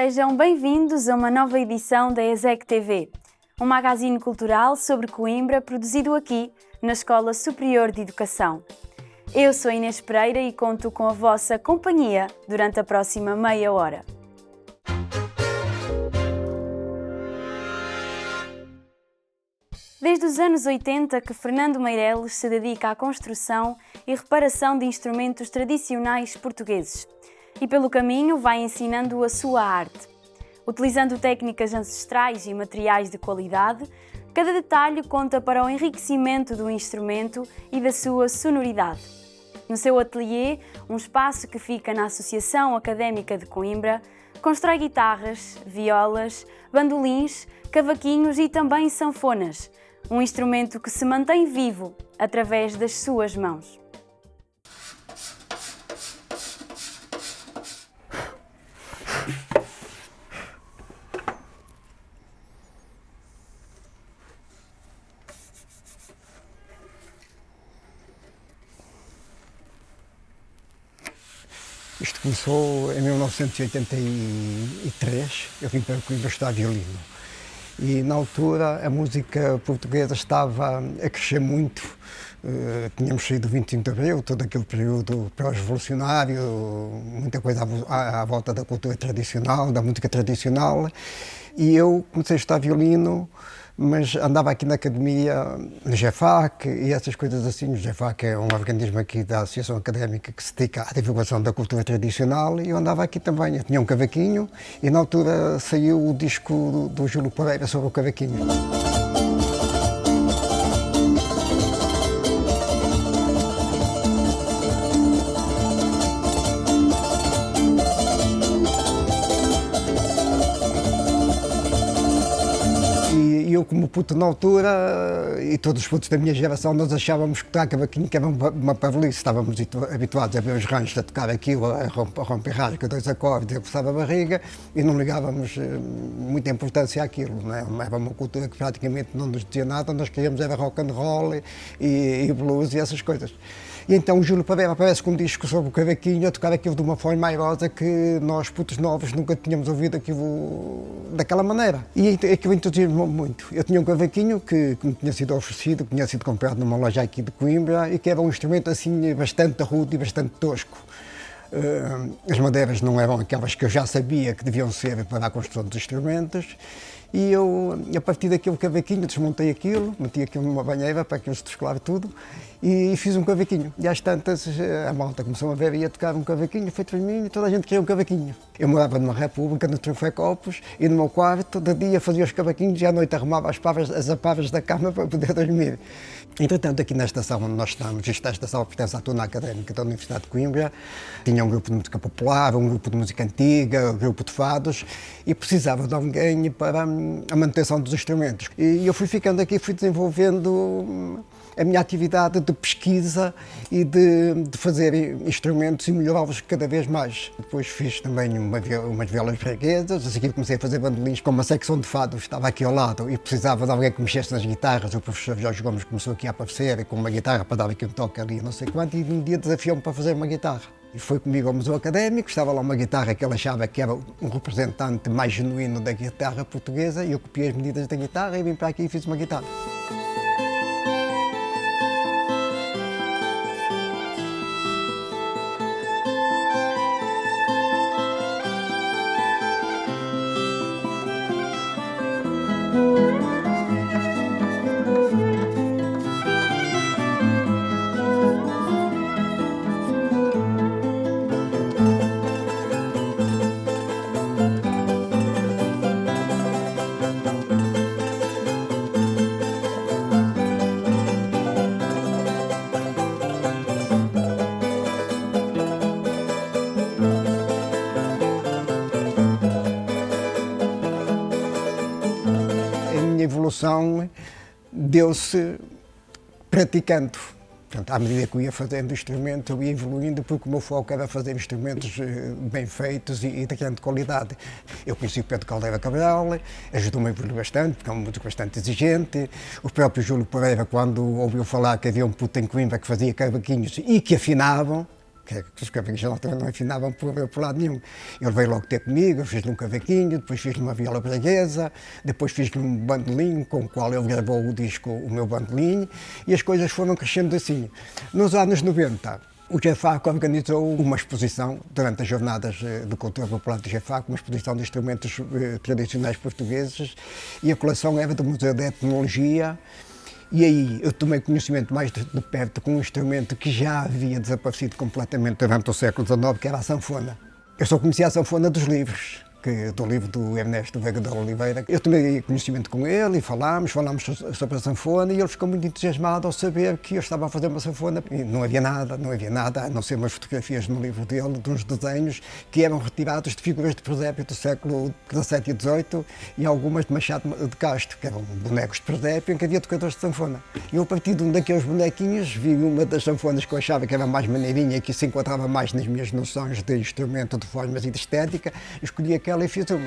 sejam bem-vindos a uma nova edição da ESEC TV, um magazine cultural sobre Coimbra produzido aqui na Escola Superior de Educação. Eu sou Inês Pereira e conto com a vossa companhia durante a próxima meia hora. Desde os anos 80 que Fernando Meireles se dedica à construção e reparação de instrumentos tradicionais portugueses e pelo caminho vai ensinando a sua arte. Utilizando técnicas ancestrais e materiais de qualidade, cada detalhe conta para o enriquecimento do instrumento e da sua sonoridade. No seu ateliê, um espaço que fica na Associação Académica de Coimbra, constrói guitarras, violas, bandolins, cavaquinhos e também sanfonas, um instrumento que se mantém vivo através das suas mãos. Isto começou em 1983, eu vim para Coimbra estudar violino. E na altura a música portuguesa estava a crescer muito. Tínhamos saído do 25 de Abril, todo aquele período pós-revolucionário, muita coisa à volta da cultura tradicional, da música tradicional. E eu comecei a estudar violino, mas andava aqui na academia, no GEFAC e essas coisas assim. O GEFAC é um organismo aqui da Associação Académica que se dedica à divulgação da cultura tradicional e eu andava aqui também. Eu tinha um cavaquinho e na altura saiu o disco do Júlio Pereira sobre o cavaquinho. E eu, como puto na altura, e todos os putos da minha geração, nós achávamos que tocar cavaquinho que era uma parvoíce. Estávamos habituados a ver os ranchos a tocar aquilo, a romper rasga, dois acordes, a coçar a barriga, e não ligávamos muita importância àquilo, não é? Era uma cultura que praticamente não nos dizia nada, nós queríamos era rock and roll e blues e essas coisas. E então o Júlio Pereira aparece com um disco sobre o cavaquinho, a tocar aquilo de uma forma airosa que nós, putos novos, nunca tínhamos ouvido aquilo daquela maneira. E aquilo entusiasmou-me muito. Eu tinha um cavaquinho que me tinha sido oferecido, que tinha sido comprado numa loja aqui de Coimbra e que era um instrumento assim bastante rude e bastante tosco. As madeiras não eram aquelas que eu já sabia que deviam ser para a construção dos instrumentos. E eu, a partir daquele cavaquinho, desmontei aquilo, meti aquilo numa banheira para aquilo se descolar tudo e fiz um cavaquinho. E às tantas a malta começou a ver e a tocar um cavaquinho feito para mim e toda a gente queria um cavaquinho. Eu morava numa república, no Trofécopos, e no meu quarto, de dia fazia os cavaquinhos e à noite arrumava as apavas da cama para poder dormir. Entretanto, aqui na estação onde nós estamos, esta estação pertence à turma académica da Universidade de Coimbra, tinha um grupo de música popular, um grupo de música antiga, um grupo de fados, e precisava de alguém para a manutenção dos instrumentos. E eu fui ficando aqui, fui desenvolvendo a minha atividade de pesquisa e de fazer instrumentos e melhorá-los cada vez mais. Depois fiz também umas violas freguesas, a seguir comecei a fazer bandolins com uma secção de fado, estava aqui ao lado e precisava de alguém que mexesse nas guitarras. O professor Jorge Gomes começou aqui a aparecer com uma guitarra para dar aqui um toque ali, não sei quanto, e um dia desafiou-me para fazer uma guitarra. E foi comigo ao Museu Académico, estava lá uma guitarra que ele achava que era um representante mais genuíno da guitarra portuguesa, e eu copiei as medidas da guitarra e vim para aqui e fiz uma guitarra. A evolução deu-se praticando. Portanto, à medida que eu ia fazendo instrumentos, eu ia evoluindo, porque o meu foco era fazer instrumentos bem feitos e de grande qualidade. Eu conheci o Pedro Caldeira Cabral, ajudou-me a evoluir bastante, porque é um músico bastante exigente. O próprio Júlio Pereira, quando ouviu falar que havia um puto em Coimbra que fazia cavaquinhos e que afinavam, que os cavaquinhos na altura não afinavam por lado nenhum. Ele veio logo ter comigo, eu fiz-lhe um cavaquinho, depois fiz-lhe uma viola braguesa, depois fiz-lhe um bandolim com o qual ele gravou o disco O Meu Bandolim, e as coisas foram crescendo assim. Nos anos 90, o GEFAC organizou uma exposição, durante as jornadas de cultura popular do GEFAC, uma exposição de instrumentos tradicionais portugueses, e a coleção era do Museu da Etnologia. E aí eu tomei conhecimento mais de perto com um instrumento que já havia desaparecido completamente durante o século XIX, que era a sanfona. Eu só conhecia a sanfona dos livros, do livro do Ernesto Veiga de Oliveira. Eu tomei conhecimento com ele e falámos sobre a sanfona, e ele ficou muito entusiasmado ao saber que eu estava a fazer uma sanfona. E não havia nada, a não ser umas fotografias no livro dele, de uns desenhos que eram retirados de figuras de presépio do século XVII e XVIII e algumas de Machado de Castro, que eram bonecos de presépio em que havia tocadores de sanfona. E eu, a partir de um daqueles bonequinhos, vi uma das sanfonas que eu achava que era mais maneirinha e que se encontrava mais nas minhas noções de instrumento, de formas e de estética, escolhi aquela e fiz uma.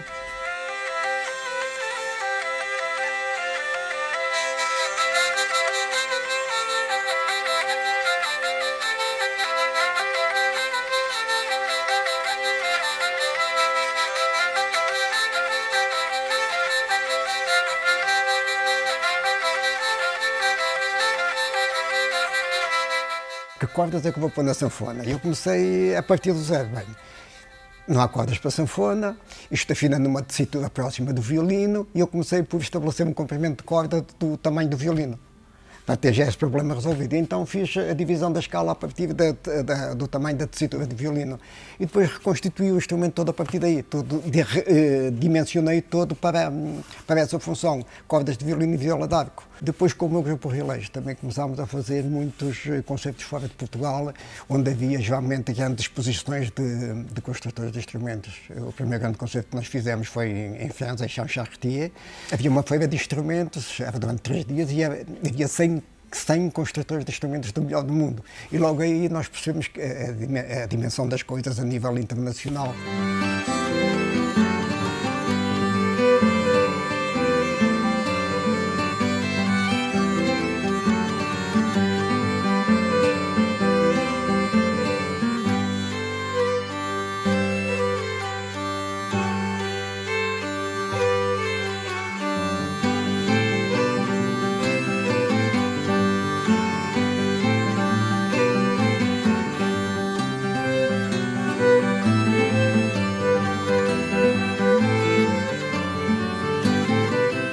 Que cordas é que eu vou pôr na sanfona? Eu comecei a partir do zero. Bem, não há cordas para a sanfona, isto afina numa tessitura próxima do violino, e eu comecei por estabelecer um comprimento de corda do tamanho do violino, para ter já esse problema resolvido. Então fiz a divisão da escala a partir do tamanho da tessitura de violino, e depois reconstituí o instrumento todo a partir daí, dimensionei todo para essa função, cordas de violino e viola d'arco. Depois, com o meu grupo Relés, também começámos a fazer muitos concertos fora de Portugal, onde havia geralmente grandes exposições de construtores de instrumentos. O primeiro grande concerto que nós fizemos foi em França, em Champs-Chartier. Havia uma feira de instrumentos, era durante 3 dias, e havia 100 construtores de instrumentos do melhor do mundo. E logo aí nós percebemos que a dimensão das coisas a nível internacional.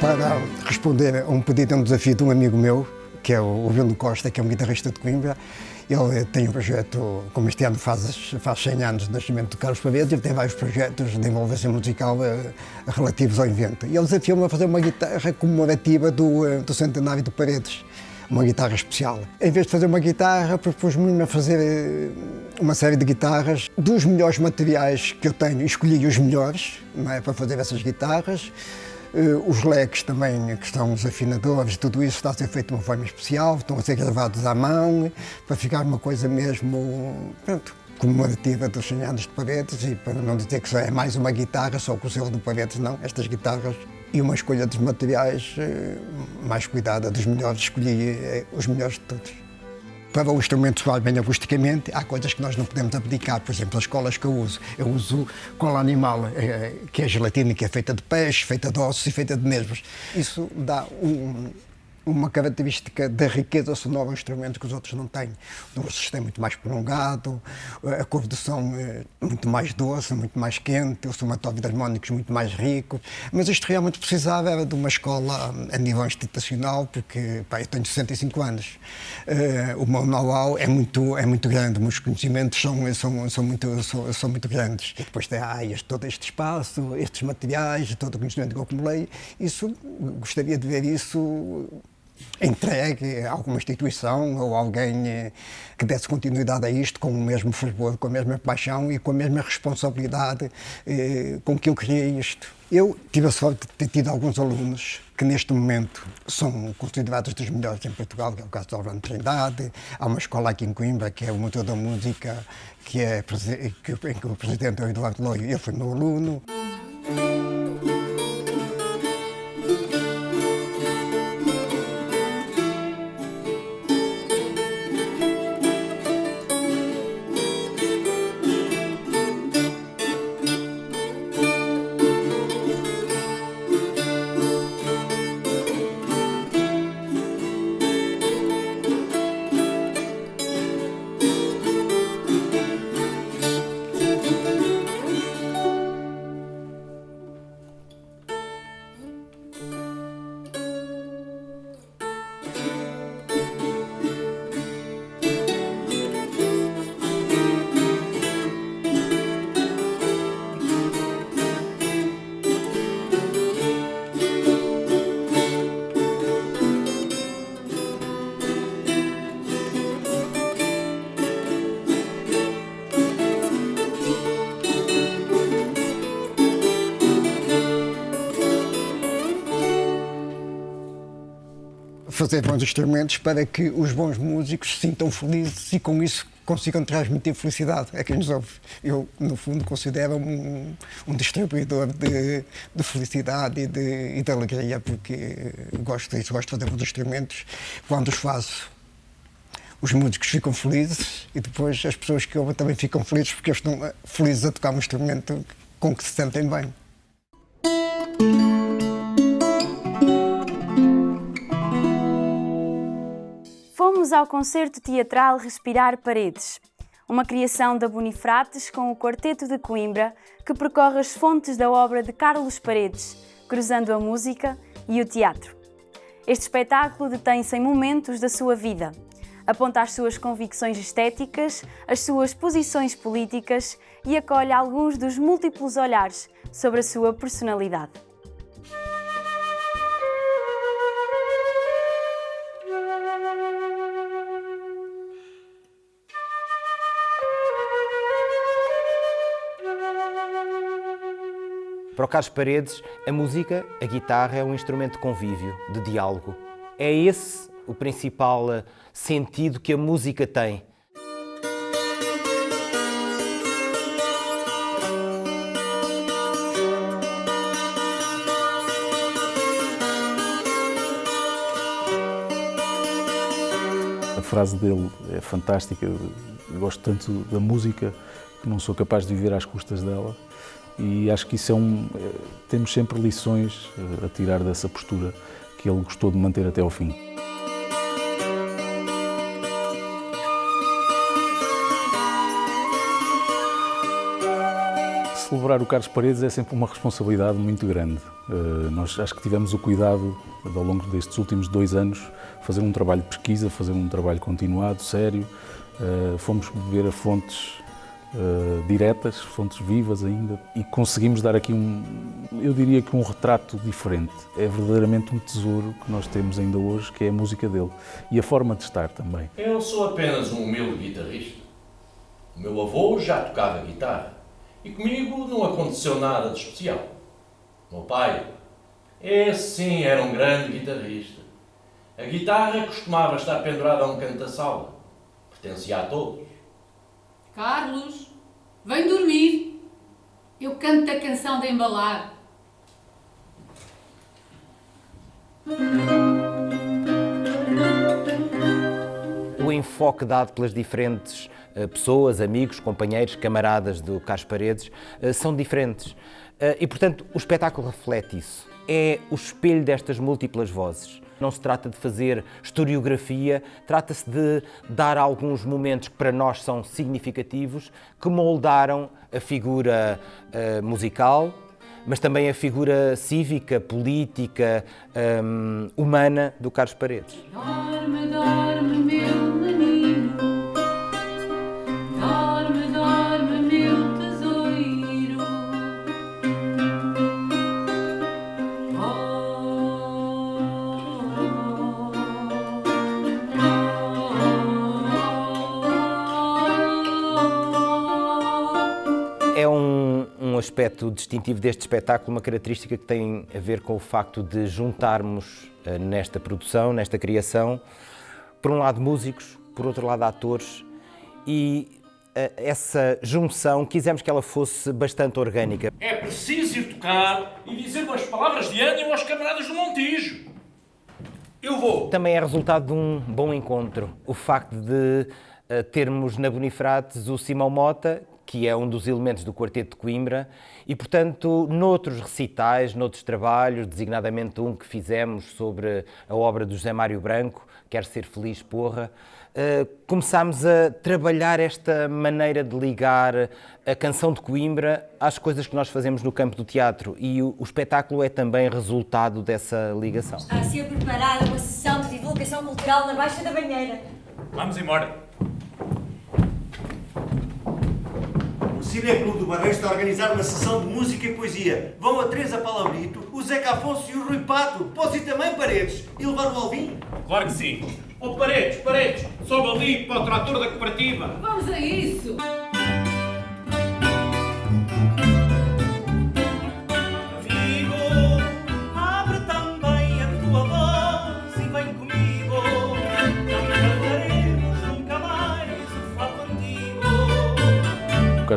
Para responder a um pedido, um desafio de um amigo meu, que é o Bruno Costa, que é um guitarrista de Coimbra. Ele tem um projeto, como este ano faz 100 anos do nascimento do Carlos Paredes, ele tem vários projetos de envolvência musical relativos ao evento. E ele desafiou-me a fazer uma guitarra comemorativa do centenário do Paredes, uma guitarra especial. Em vez de fazer uma guitarra, propus-me a fazer uma série de guitarras dos melhores materiais que eu tenho. Escolhi os melhores, não é, para fazer essas guitarras. Os leques também, que são os afinadores, tudo isso está a ser feito de uma forma especial, estão a ser gravados à mão, para ficar uma coisa mesmo, pronto, comemorativa dos 100 anos de Paredes, e para não dizer que só é mais uma guitarra, só com o selo do Paredes, não, estas guitarras, e uma escolha dos materiais mais cuidada, dos melhores, escolhi os melhores de todos. Para o instrumento soar bem acusticamente, há coisas que nós não podemos abdicar. Por exemplo, as colas que eu uso cola animal, que é gelatina, que é feita de peixe, feita de ossos e feita de nervos. Isso dá uma característica da riqueza sonora ao instrumento que os outros não têm. O sistema é muito mais prolongado, a cor de som é muito mais doce, muito mais quente, o somatório de harmónicos muito mais rico. Mas isto realmente precisava era de uma escola a nível institucional, porque eu tenho 65 anos. O meu know-how é muito grande, os meus conhecimentos são muito grandes. E depois tem todo este espaço, estes materiais, todo o conhecimento que eu acumulei, gostaria de ver isso entregue a alguma instituição ou alguém que desse continuidade a isto com o mesmo fervor, com a mesma paixão e com a mesma responsabilidade com que eu criei isto. Eu tive a sorte de ter tido alguns alunos que neste momento são considerados dos melhores em Portugal, que é o caso de Orlando Trindade. Há uma escola aqui em Coimbra, que é o Museu da Música, em que o presidente é o Eduardo Loio, ele foi meu aluno. fazer bons instrumentos para que os bons músicos se sintam felizes e com isso consigam transmitir felicidade a quem nos ouve. Eu, no fundo, considero-me um distribuidor de felicidade e de alegria, porque gosto disso, gosto de fazer bons instrumentos. Quando os faço, os músicos ficam felizes e depois as pessoas que ouvem também ficam felizes porque eles estão felizes a tocar um instrumento com que se sentem bem. Fomos ao concerto teatral Respirar Paredes, uma criação da Bonifrates com o Quarteto de Coimbra que percorre as fontes da obra de Carlos Paredes, cruzando a música e o teatro. Este espetáculo detém-se em momentos da sua vida. Aponta as suas convicções estéticas, as suas posições políticas e acolhe alguns dos múltiplos olhares sobre a sua personalidade. Para o Carlos Paredes, a música, a guitarra, é um instrumento de convívio, de diálogo. É esse o principal sentido que a música tem. A frase dele é fantástica. Eu gosto tanto da música que não sou capaz de viver às custas dela. E acho que isso temos sempre lições a tirar dessa postura que ele gostou de manter até ao fim. Celebrar o Carlos Paredes é sempre uma responsabilidade muito grande. Nós acho que tivemos o cuidado, ao longo destes últimos 2 anos, fazer um trabalho de pesquisa, fazer um trabalho continuado, sério. Fomos beber a fontes diretas, fontes vivas ainda, e conseguimos dar aqui eu diria que um retrato diferente. É verdadeiramente um tesouro que nós temos ainda hoje, que é a música dele e a forma de estar também. Eu sou apenas um humilde guitarrista. O meu avô já tocava guitarra e comigo não aconteceu nada de especial. O meu pai, esse sim era um grande guitarrista. A guitarra costumava estar pendurada a um canto da sala. Pertencia a todos. Carlos, vem dormir. Eu canto a canção de embalar. O enfoque dado pelas diferentes pessoas, amigos, companheiros, camaradas do Carlos Paredes são diferentes. E, portanto, o espetáculo reflete isso. É o espelho destas múltiplas vozes. Não se trata de fazer historiografia, trata-se de dar alguns momentos que para nós são significativos, que moldaram a figura musical, mas também a figura cívica, política, humana do Carlos Paredes. Dorme, dorme, meu menino. Dorme, dorme, meu tesouro. É um aspecto distintivo deste espetáculo, uma característica que tem a ver com o facto de juntarmos nesta produção, nesta criação, por um lado músicos, por outro lado atores, e essa junção quisemos que ela fosse bastante orgânica. É preciso ir tocar e dizer umas palavras de ânimo aos camaradas do Montijo. Eu vou. Também é resultado de um bom encontro, o facto de termos na Bonifrates o Simão Mota, que é um dos elementos do Quarteto de Coimbra, e, portanto, noutros recitais, noutros trabalhos, designadamente um que fizemos sobre a obra do José Mário Branco, Quer Ser Feliz, Porra, começámos a trabalhar esta maneira de ligar a canção de Coimbra às coisas que nós fazemos no campo do teatro, e o espetáculo é também resultado dessa ligação. Está a ser preparada uma sessão de divulgação cultural na Baixa da Banheira. Vamos embora. O Cineclube do Barreiro está a organizar uma sessão de música e poesia. Vão a Teresa Palavrito, o Zeca Afonso e o Rui Pato. Posso ir também, Paredes? E levar o Alvin? Claro que sim. Oh, Paredes, sobe ali para o trator da cooperativa. Vamos a isso. Amigo, abre também a tua voz e vem comigo.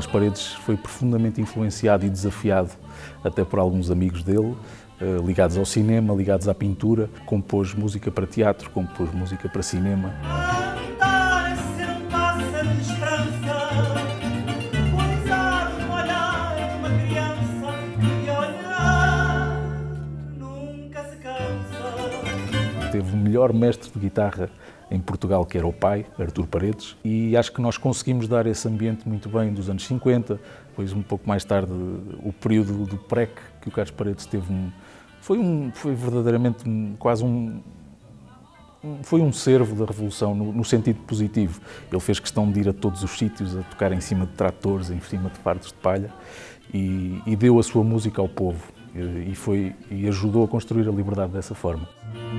Carlos Paredes foi profundamente influenciado e desafiado até por alguns amigos dele, ligados ao cinema, ligados à pintura. Compôs música para teatro, compôs música para cinema. Teve o melhor mestre de guitarra em Portugal, que era o pai, Artur Paredes, e acho que nós conseguimos dar esse ambiente muito bem dos anos 50, depois um pouco mais tarde o período do PREC, que o Carlos Paredes teve foi verdadeiramente foi um servo da Revolução, no sentido positivo. Ele fez questão de ir a todos os sítios, a tocar em cima de tratores, em cima de fardos de palha, e deu a sua música ao povo, e ajudou a construir a liberdade dessa forma.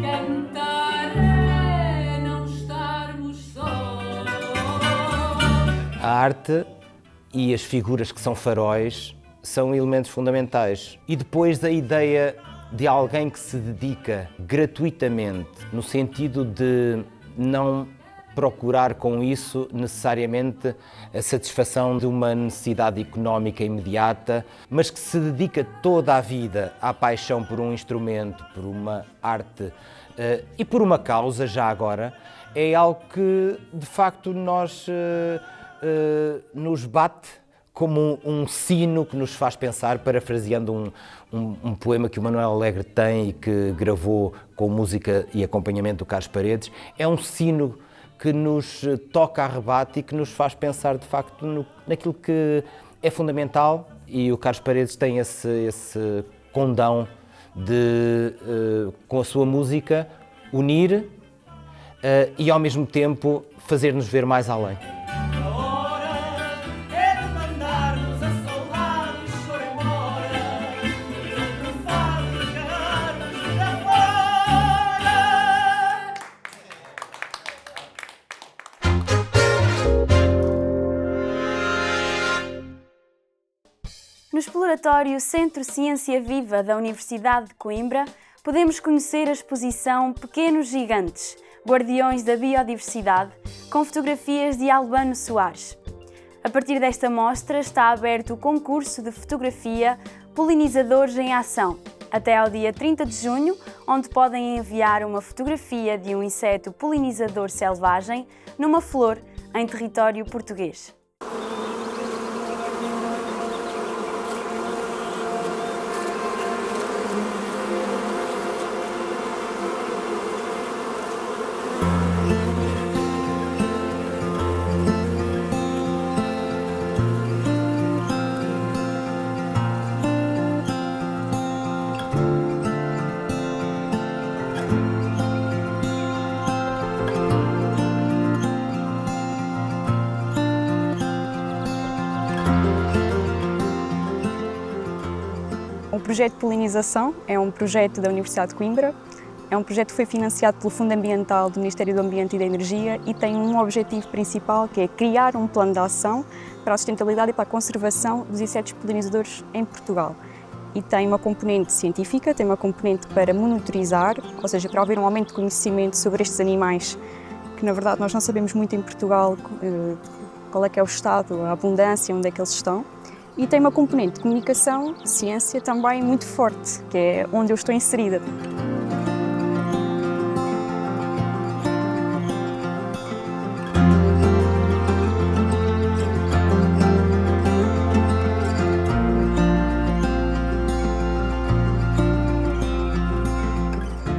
Cantar é não estarmos sós. A arte e as figuras que são faróis são elementos fundamentais. E depois a ideia de alguém que se dedica gratuitamente, no sentido de não procurar com isso necessariamente a satisfação de uma necessidade económica imediata, mas que se dedica toda a vida à paixão por um instrumento, por uma arte e por uma causa, já agora, é algo que de facto nos bate como um sino que nos faz pensar, parafraseando um poema que o Manuel Alegre tem e que gravou com música e acompanhamento do Carlos Paredes. É um sino que nos toca a rebate e que nos faz pensar de facto naquilo que é fundamental, e o Carlos Paredes tem esse condão de, com a sua música, unir e ao mesmo tempo fazer-nos ver mais além. No exploratório Centro Ciência Viva da Universidade de Coimbra, podemos conhecer a exposição Pequenos Gigantes, Guardiões da Biodiversidade, com fotografias de Albano Soares. A partir desta mostra está aberto o concurso de fotografia Polinizadores em Ação, até ao dia 30 de junho, onde podem enviar uma fotografia de um inseto polinizador selvagem numa flor em território português. O projeto de polinização é um projeto da Universidade de Coimbra. É um projeto que foi financiado pelo Fundo Ambiental do Ministério do Ambiente e da Energia e tem um objetivo principal, que é criar um plano de ação para a sustentabilidade e para a conservação dos insetos polinizadores em Portugal. E tem uma componente científica, tem uma componente para monitorizar, ou seja, para haver um aumento de conhecimento sobre estes animais, que na verdade nós não sabemos muito em Portugal qual é que é o estado, a abundância, onde é que eles estão. E tem uma componente de comunicação, de ciência também muito forte, que é onde eu estou inserida.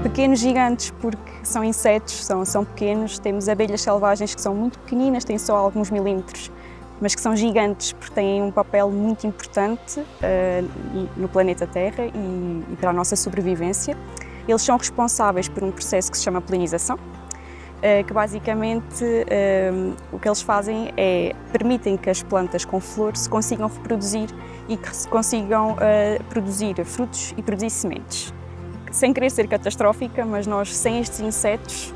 Pequenos gigantes porque são insetos, são pequenos. Temos abelhas selvagens que são muito pequeninas, têm só alguns milímetros, mas que são gigantes porque têm um papel muito importante no planeta Terra e para a nossa sobrevivência. Eles são responsáveis por um processo que se chama polinização, que basicamente o que eles fazem é permitem que as plantas com flor se consigam reproduzir e que se consigam produzir frutos e produzir sementes. Sem querer ser catastrófica, mas nós sem estes insetos,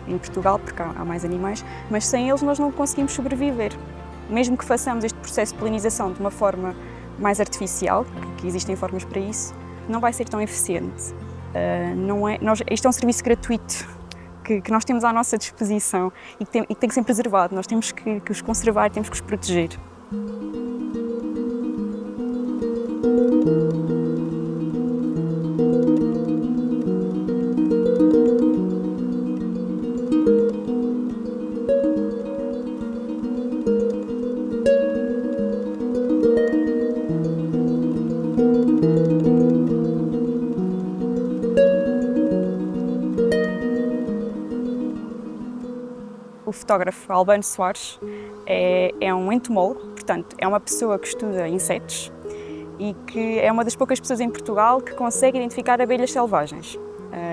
em Portugal, porque há mais animais, mas sem eles nós não conseguimos sobreviver. Mesmo que façamos este processo de polinização de uma forma mais artificial, que existem formas para isso, não vai ser tão eficiente. Isto é um serviço gratuito que nós temos à nossa disposição e que tem que ser preservado. Nós temos que os conservar, temos que os proteger. O fotógrafo Albano Soares é um entomólogo, portanto, é uma pessoa que estuda insetos e que é uma das poucas pessoas em Portugal que consegue identificar abelhas selvagens.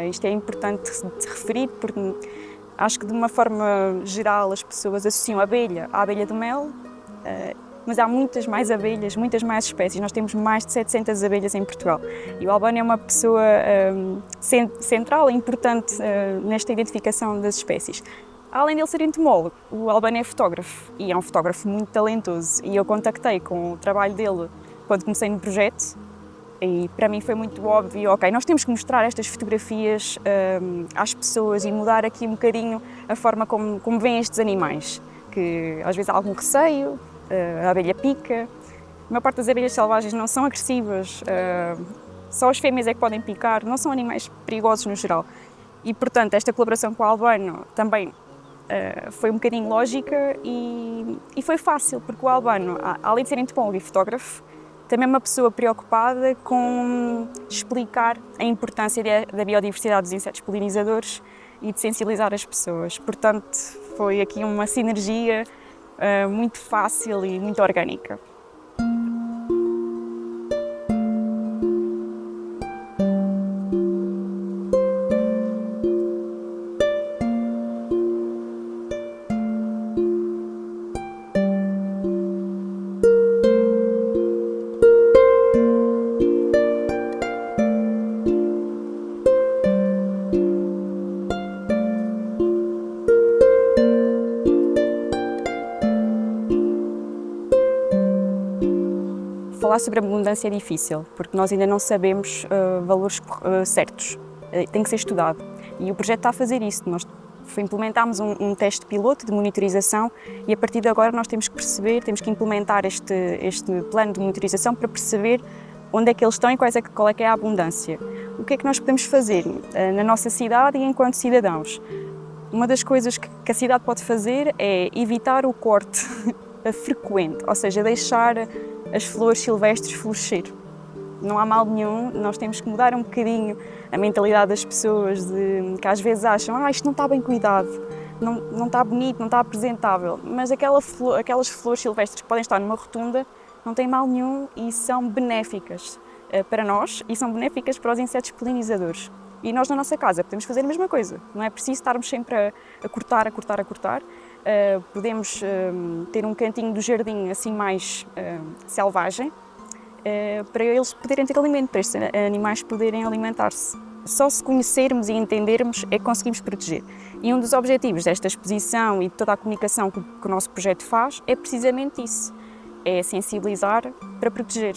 Isto é importante de referir porque acho que de uma forma geral as pessoas associam a abelha à abelha do mel, mas há muitas mais abelhas, muitas mais espécies. Nós temos mais de 700 abelhas em Portugal e o Albano é uma pessoa central e importante nesta identificação das espécies. Além de ele ser entomólogo, o Albano é fotógrafo e é um fotógrafo muito talentoso e eu contactei com o trabalho dele quando comecei no projeto e para mim foi muito óbvio, ok, nós temos que mostrar estas fotografias às pessoas e mudar aqui um bocadinho a forma como veem estes animais, que às vezes há algum receio, a abelha pica, a maior parte das abelhas selvagens não são agressivas, só as fêmeas é que podem picar, não são animais perigosos no geral e portanto esta colaboração com o Albano também foi um bocadinho lógica e foi fácil, porque o Albano, além de ser entomólogo e fotógrafo, também é uma pessoa preocupada com explicar a importância da biodiversidade dos insetos polinizadores e de sensibilizar as pessoas. Portanto, foi aqui uma sinergia muito fácil e muito orgânica. Falar sobre a abundância é difícil, porque nós ainda não sabemos valores certos, tem que ser estudado. E o projeto está a fazer isso. Nós implementámos um teste piloto de monitorização e a partir de agora nós temos que perceber, temos que implementar este plano de monitorização para perceber onde é que eles estão e qual é que é a abundância. O que é que nós podemos fazer na nossa cidade e enquanto cidadãos? Uma das coisas que a cidade pode fazer é evitar o corte frequente, ou seja, deixar as flores silvestres florescer. Não há mal nenhum, nós temos que mudar um bocadinho a mentalidade das pessoas que às vezes acham isto não está bem cuidado, não está bonito, não está apresentável, mas aquelas flores silvestres que podem estar numa rotunda não têm mal nenhum e são benéficas para nós e são benéficas para os insetos polinizadores. E nós na nossa casa podemos fazer a mesma coisa, não é preciso estarmos sempre a cortar. Podemos ter um cantinho do jardim assim mais selvagem para eles poderem ter alimento, para estes animais poderem alimentar-se. Só se conhecermos e entendermos é que conseguimos proteger. E um dos objetivos desta exposição e de toda a comunicação que o nosso projeto faz é precisamente isso, é sensibilizar para proteger.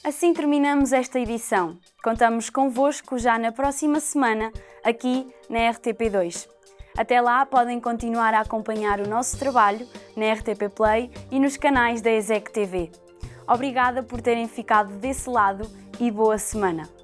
Assim terminamos esta edição. Contamos convosco já na próxima semana, aqui na RTP2. Até lá podem continuar a acompanhar o nosso trabalho na RTP Play e nos canais da ESEC TV. Obrigada por terem ficado desse lado e boa semana!